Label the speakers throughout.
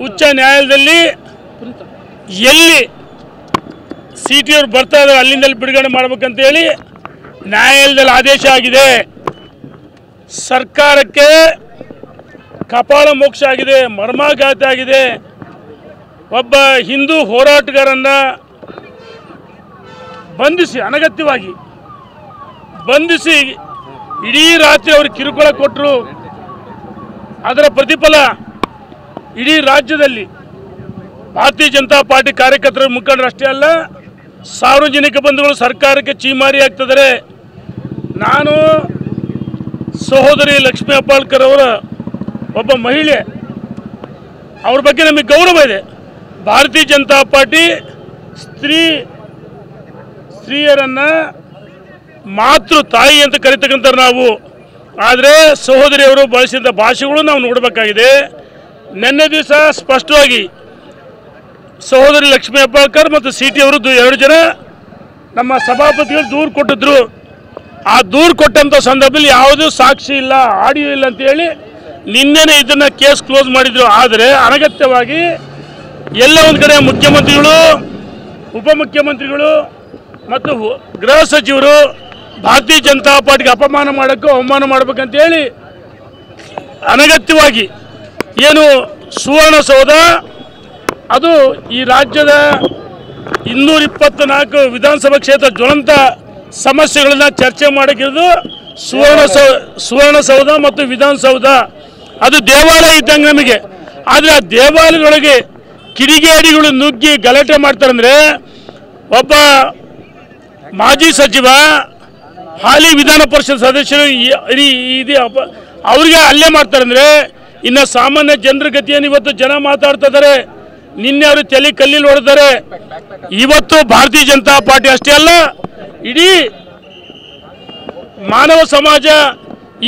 Speaker 1: ಉಚ್ಚ ನ್ಯಾಯಾಲಯದಲ್ಲಿ ಎಲ್ಲಿ ಸಿಟಿ ಅವರು ಬರ್ತಾ ಇದ್ದಾರೆ ಅಲ್ಲಿಂದಲ್ಲಿ ಬಿಡುಗಡೆ ಮಾಡಬೇಕಂತ ಹೇಳಿ ನ್ಯಾಯಾಲಯದಲ್ಲಿ ಆದೇಶ ಆಗಿದೆ. ಸರ್ಕಾರಕ್ಕೆ ಕಪಾಳ ಮೋಕ್ಷ ಆಗಿದೆ, ಮರ್ಮಾಘಾತ ಆಗಿದೆ. ಒಬ್ಬ ಹಿಂದೂ ಹೋರಾಟಗಾರನ್ನ ಬಂಧಿಸಿ ಅನಗತ್ಯವಾಗಿ ಬಂಧಿಸಿ ಇಡೀ ರಾತ್ರಿ ಅವ್ರಿಗೆ ಕಿರುಕುಳ ಕೊಟ್ಟರು. ಅದರ ಪ್ರತಿಫಲ ಇಡೀ ರಾಜ್ಯದಲ್ಲಿ ಭಾರತೀಯ ಜನತಾ ಪಾರ್ಟಿ ಕಾರ್ಯಕರ್ತರ ಮುಖಂಡರಷ್ಟೇ ಅಲ್ಲ, ಸಾರ್ವಜನಿಕ ಬಂಧುಗಳು ಸರ್ಕಾರಕ್ಕೆ ಚೀಮಾರಿ ಆಗ್ತಿದ್ದಾರೆ. ನಾನು ಸಹೋದರಿ ಲಕ್ಷ್ಮೀ ಹೆಬ್ಬಾಳ್ಕರ್ ಅವರ ಒಬ್ಬ ಮಹಿಳೆ, ಅವ್ರ ಬಗ್ಗೆ ನಮಗೆ ಗೌರವ ಇದೆ. ಭಾರತೀಯ ಜನತಾ ಪಾರ್ಟಿ ಸ್ತ್ರೀಯರನ್ನ ಮಾತೃ ತಾಯಿ ಅಂತ ಕರಿತಕ್ಕಂಥ ನಾವು, ಆದರೆ ಸಹೋದರಿಯವರು ಬಳಸಿದ ಭಾಷೆಗಳು ನಾವು ನೋಡಬೇಕಾಗಿದೆ. ನಿನ್ನೆ ದಿವಸ ಸ್ಪಷ್ಟವಾಗಿ ಸಹೋದರಿ ಲಕ್ಷ್ಮೀ ಹೆಬ್ಬಾಳ್ಕರ್ ಮತ್ತು ಸಿಟಿ ಅವರು 2 ಜನ ನಮ್ಮ ಸಭಾಪತಿಗಳು ದೂರು ಕೊಟ್ಟಿದ್ರು. ಆ ದೂರು ಕೊಟ್ಟಂಥ ಸಂದರ್ಭದಲ್ಲಿ ಯಾವುದೂ ಸಾಕ್ಷಿ ಇಲ್ಲ, ಆಡಿಯೋ ಇಲ್ಲ ಅಂತೇಳಿ ನಿನ್ನೆನೇ ಇದನ್ನು ಕೇಸ್ ಕ್ಲೋಸ್ ಮಾಡಿದ್ರು. ಆದರೆ ಅನಗತ್ಯವಾಗಿ ಎಲ್ಲ ಒಂದು ಕಡೆ ಮುಖ್ಯಮಂತ್ರಿಗಳು, ಉಪಮುಖ್ಯಮಂತ್ರಿಗಳು ಮತ್ತು ಗೃಹ ಸಚಿವರು ಭಾರತೀಯ ಜನತಾ ಪಾರ್ಟಿಗೆ ಅಪಮಾನ ಮಾಡೋಕ್ಕೂ ಅವಮಾನ ಮಾಡಬೇಕಂತೇಳಿ ಅನಗತ್ಯವಾಗಿ ಏನು ಸುವರ್ಣಸೌಧ ಅದು ಈ ರಾಜ್ಯದ 224 ವಿಧಾನಸಭಾ ಕ್ಷೇತ್ರ ಜ್ವಲಂತ ಸಮಸ್ಯೆಗಳನ್ನ ಚರ್ಚೆ ಮಾಡೋಕ್ಕಿರೋದು ಸುವರ್ಣಸೌಧ ಮತ್ತು ವಿಧಾನಸೌಧ. ಅದು ದೇವಾಲಯ ಇದ್ದಂಗೆ ನಮಗೆ. ಆದರೆ ಆ ದೇವಾಲಯದೊಳಗೆ ಕಿಡಿಗೇಡಿಗಳು ನುಗ್ಗಿ ಗಲಾಟೆ ಮಾಡ್ತಾರಂದ್ರೆ, ಒಬ್ಬ ಮಾಜಿ ಸಚಿವ ಹಾಲಿ ವಿಧಾನ ಪರಿಷತ್ ಸದಸ್ಯರು ಅವ್ರಿಗೆ ಹಲ್ಲೆ ಮಾಡ್ತಾರಂದ್ರೆ ಇನ್ನು ಸಾಮಾನ್ಯ ಜನರ ಗತಿಯನ್ನು ಇವತ್ತು ಜನ ಮಾತಾಡ್ತಾ ಇದ್ದಾರೆ. ನಿನ್ನೆ ಅವರು ತಲೆ ಕಲ್ಲಿಲ್ ಹೊಡೆದಾರೆ. ಇವತ್ತು ಭಾರತೀಯ ಜನತಾ ಪಾರ್ಟಿ ಅಷ್ಟೇ ಅಲ್ಲ, ಇಡೀ ಮಾನವ ಸಮಾಜ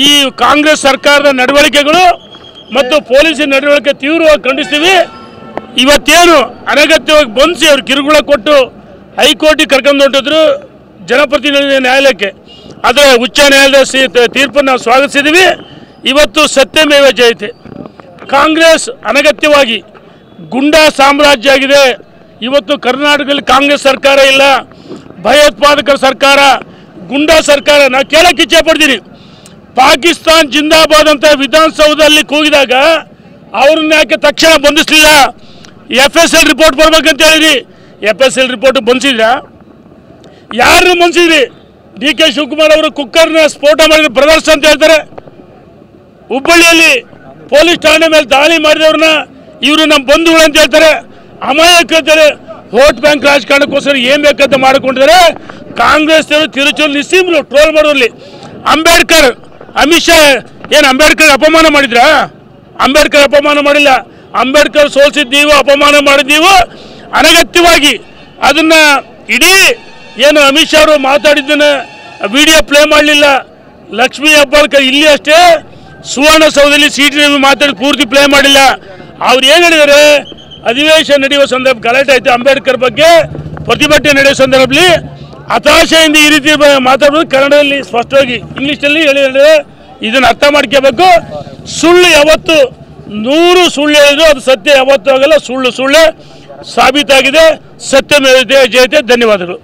Speaker 1: ಈ ಕಾಂಗ್ರೆಸ್ ಸರ್ಕಾರದ ನಡವಳಿಕೆಗಳು ಮತ್ತು ಪೊಲೀಸ್ ನಡವಳಿಕೆ ತೀವ್ರವಾಗಿ ಖಂಡಿಸ್ತೀವಿ. ಇವತ್ತೇನು ಅನಗತ್ಯವಾಗಿ ಬಂಧಿಸಿ ಅವ್ರು ಕಿರುಕುಳ ಕೊಟ್ಟು ಹೈಕೋರ್ಟಿಗೆ ಕರ್ಕೊಂಡು ಹೊಂಟಿದ್ರು ಜನಪ್ರತಿನಿಧಿ ನ್ಯಾಯಾಲಯಕ್ಕೆ. ಆದರೆ ಉಚ್ಚ ನ್ಯಾಯಾಲಯದ ತೀರ್ಪನ್ನು ನಾವು ಸ್ವಾಗತಿಸಿದ್ದೀವಿ. ಇವತ್ತು ಸತ್ಯಮೇವ ಜಯತೆ. ಕಾಂಗ್ರೆಸ್ ಅನಗತ್ಯವಾಗಿ ಗುಂಡಾ ಸಾಮ್ರಾಜ್ಯ ಆಗಿದೆ. ಇವತ್ತು ಕರ್ನಾಟಕದಲ್ಲಿ ಕಾಂಗ್ರೆಸ್ ಸರ್ಕಾರ ಇಲ್ಲ, ಭಯೋತ್ಪಾದಕರ ಸರ್ಕಾರ, ಗುಂಡಾ ಸರ್ಕಾರ. ನಾವು ಕೇಳಕ್ಕೆ ಇಚ್ಛೆ ಪಡ್ತೀನಿ, ಪಾಕಿಸ್ತಾನ್ ಜಿಂದಾಬಾದ್ ಅಂತ ವಿಧಾನಸೌಧದಲ್ಲಿ ಕೂಗಿದಾಗ ಅವ್ರನ್ನ ಯಾಕೆ ತಕ್ಷಣ ಬಂಧಿಸಲಿಲ್ಲ? FSL ರಿಪೋರ್ಟ್ ಬರ್ಬೇಕಂತ ಹೇಳಿದ್ರಿ. FSL ರಿಪೋರ್ಟ್ ಬಂದಿದ್ರಾ? ಯಾರನ್ನು ಬಂದಿದ್ರಿ? DK ಶಿವಕುಮಾರ್ ಅವರು ಕುಕ್ಕರ್ನ ಸ್ಫೋಟ ಮಾಡಿದ ಬ್ರದರ್ಸ್ ಅಂತ ಹೇಳ್ತಾರೆ. ಹುಬ್ಬಳ್ಳಿಯಲ್ಲಿ ಪೊಲೀಸ್ ಠಾಣೆ ಮೇಲೆ ದಾಳಿ ಮಾಡಿದವ್ರನ್ನ ಇವರು ನಮ್ಮ ಬಂಧುಗಳು ಅಂತ ಹೇಳ್ತಾರೆ. ಅಮಾಯಕರು ವೋಟ್ ಬ್ಯಾಂಕ್ ರಾಜಕಾರಣಕ್ಕೋಸ್ಕರ ಏನು ಬೇಕಂತ ಮಾಡಿಕೊಂಡಿದ್ದಾರೆ. ಕಾಂಗ್ರೆಸ್ ತಿರುಚೂರು ನಿಸ್ಸೀಮ್ರು ಟ್ರೋಲ್ ಮಾಡೋರಲ್ಲಿ. ಅಂಬೇಡ್ಕರ್, ಅಮಿತ್ ಶಾ ಏನು ಅಂಬೇಡ್ಕರ್ ಅಪಮಾನ ಮಾಡಿದ್ರಾ? ಅಂಬೇಡ್ಕರ್ ಅಪಮಾನ ಮಾಡಿಲ್ಲ. ಅಂಬೇಡ್ಕರ್ ಸೋಲಿಸಿದ್ದು ನೀವು, ಅಪಮಾನ ಮಾಡಿದ್ದು ನೀವು. ಅನಗತ್ಯವಾಗಿ ಅದನ್ನ ಇಡೀ ಏನು ಅಮಿತ್ ಶಾ ಅವರು ಮಾತಾಡಿದ್ದನ್ನ ವಿಡಿಯೋ ಪ್ಲೇ ಮಾಡಲಿಲ್ಲ. ಲಕ್ಷ್ಮೀ ಹೆಬ್ಬಾಳ್ಕರ್ ಇಲ್ಲಿ ಅಷ್ಟೇ ಸುವರ್ಣಸೌಧದಲ್ಲಿ ಸಿಟಿ ಮಾತಾಡಿ ಪೂರ್ತಿ ಪ್ಲೇ ಮಾಡಿಲ್ಲ. ಅವ್ರು ಏನು ಹೇಳಿದ್ದಾರೆ, ಅಧಿವೇಶನ ನಡೆಯುವ ಸಂದರ್ಭ ಗಲಾಟೆ ಆಯಿತು, ಅಂಬೇಡ್ಕರ್ ಬಗ್ಗೆ ಪ್ರತಿಭಟನೆ ನಡೆಯುವ ಸಂದರ್ಭದಲ್ಲಿ ಹತಾಶೆಯಿಂದ ಈ ರೀತಿ ಮಾತಾಡೋದು. ಕನ್ನಡದಲ್ಲಿ ಸ್ಪಷ್ಟವಾಗಿ ಇಂಗ್ಲೀಷಲ್ಲಿ ಹೇಳಿದರೆ ಇದನ್ನು ಅರ್ಥ ಮಾಡ್ಕೋಬೇಕು. ಸುಳ್ಳು ಯಾವತ್ತು 100 ಸುಳ್ಳು ಹೇಳಿದ್ರು ಅದು ಸತ್ಯ ಯಾವತ್ತೂ ಆಗಲ್ಲ. ಸುಳ್ಳು ಸಾಬೀತಾಗಿದೆ. ಸತ್ಯಮೇವ ಜಯತೆ. ಧನ್ಯವಾದಗಳು.